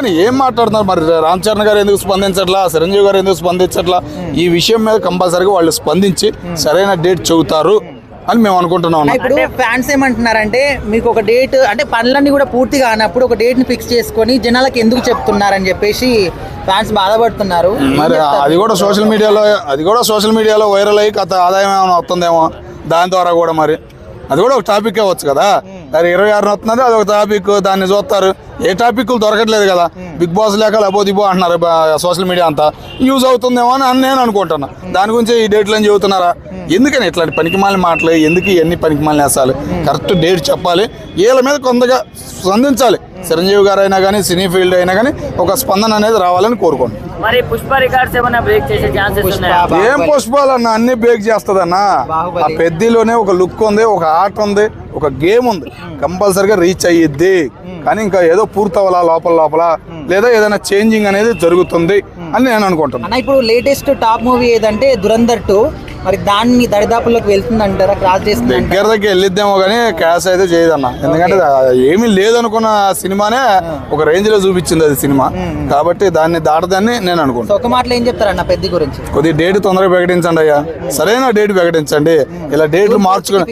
అందుకని ఏం మాట్లాడుతున్నారు మరి రామ్ చరణ్ గారు ఎందుకు స్పందించట్లా, చిరంజీవి గారు ఎందుకు స్పందించట్లా? ఈ విషయం మీద కంపల్సరీగా వాళ్ళు స్పందించి సరైన డేట్ చెబుతారు అని మేము అనుకుంటున్నాం. ఇప్పుడు ఫ్యాన్స్ ఏమంటున్నారంటే మీకు ఒక డేట్ అంటే పనులన్నీ కూడా పూర్తి కానప్పుడు ఒక డేట్ ని ఫిక్స్ చేసుకొని జనాలకు ఎందుకు చెప్తున్నారని చెప్పేసి ఫ్యాన్స్ బాధపడుతున్నారు. మరి అది కూడా సోషల్ మీడియాలో వైరల్ అయ్యి కథ ఆదాయం ఏమైనా వస్తుందేమో దాని ద్వారా కూడా మరి అది కూడా ఒక టాపిక్ అవ్వచ్చు కదా. మరి 26 వస్తున్నది అది ఒక టాపిక్, దాన్ని చూస్తారు. ఏ టాపిక్లు దొరకట్లేదు కదా, బిగ్ బాస్ లేక లబోదిబో అంటున్నారు సోషల్ మీడియా అంతా. యూజ్ అవుతుందేమో అని నేను అనుకుంటున్నా. దాని గురించి ఈ డేట్లు అని చెబుతున్నారా? ఎందుకని ఇట్లాంటి పనికిమాలిన మాటలు ఎందుకు? ఇవన్నీ పనికిమాలిన వేసాలి. కరెక్ట్ డేట్ చెప్పాలి, వీళ్ళ మీద కొంతగా స్పందించాలి. చిరంజీవి గారు అయినా కానీ సినీ ఫీల్డ్ అయినా కానీ ఒక స్పందన అనేది రావాలని కోరుకోండి. మరి పుష్ప రికార్డ్స్ ఏమైనా బ్రేక్ చేసే ఛాన్సెస్ ఉన్నాయా? ఏం పుష్పాలన్న అన్ని బ్రేక్ చేస్తుందన్న. ఆ పెద్దలోనే ఒక లుక్ ఉంది, ఒక ఆట ఉంది, ఒక గేమ్ ఉంది, కంపల్సరిగా రీచ్ అయ్యిద్ది. కానీ ఇంకా ఏదో పూర్తవలా లోపల లేదా ఏదైనా చేంజింగ్ అనేది జరుగుతుంది అని నేను అనుకుంటున్నాను. ఇప్పుడు లేటెస్ట్ టాప్ మూవీ ఏదంటే దురంధర్ 2, మరి దాన్ని దరిదాపుల్లోకి వెళ్తుంది అంటారా? క్రాస్ చేస్తుంది దగ్గరకి వెళ్ళిద్దేమో కానీ క్యాష్ అయితే చేయదన్న. ఎందుకంటే ఏమీ లేదనుకున్న సినిమానే ఒక రేంజ్ లో చూపించింది అది సినిమా, కాబట్టి దాన్ని దాటదని నేను అనుకుంటాను. ఒక మాటలో ఏం చెప్తారన్న పెద్ద గురించి? కొద్దిగా డేట్ తొందరగా ప్రకటించండి అయ్యా, సరైన డేట్ ప్రకటించండి. ఇలా డేట్లు మార్చుకుని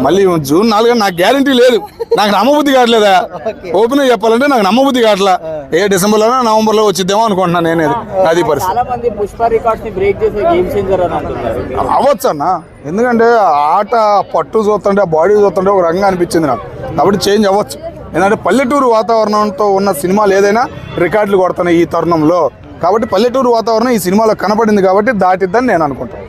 మళ్ళీ జూన్ 4 నాకు గ్యారంటీ లేదు, నాకు నమ్మబుద్ధి కావట్లేదా? ఓపెన్ చెప్పాలంటే నాకు నమ్మబుద్ధి కావట్లా. ఏ డిసెంబర్ లోనో నవంబర్ లో వచ్చిద్దేమో అనుకుంటున్నాను నేనేది. అది పరిస్థితి అవ్వచ్చు అన్న. ఎందుకంటే ఆట పట్టు చూస్తుంటే, బాడీ చూస్తుంటే ఒక రంగా అనిపించింది నాకు, కాబట్టి చేంజ్ అవ్వచ్చు. ఎందుకంటే పల్లెటూరు వాతావరణంతో ఉన్న సినిమాలు ఏదైనా రికార్డులు కొడుతున్నాయి ఈ తరుణంలో, కాబట్టి పల్లెటూరు వాతావరణం ఈ సినిమాలో కనపడింది కాబట్టి దాటిద్దని నేను అనుకుంటాను.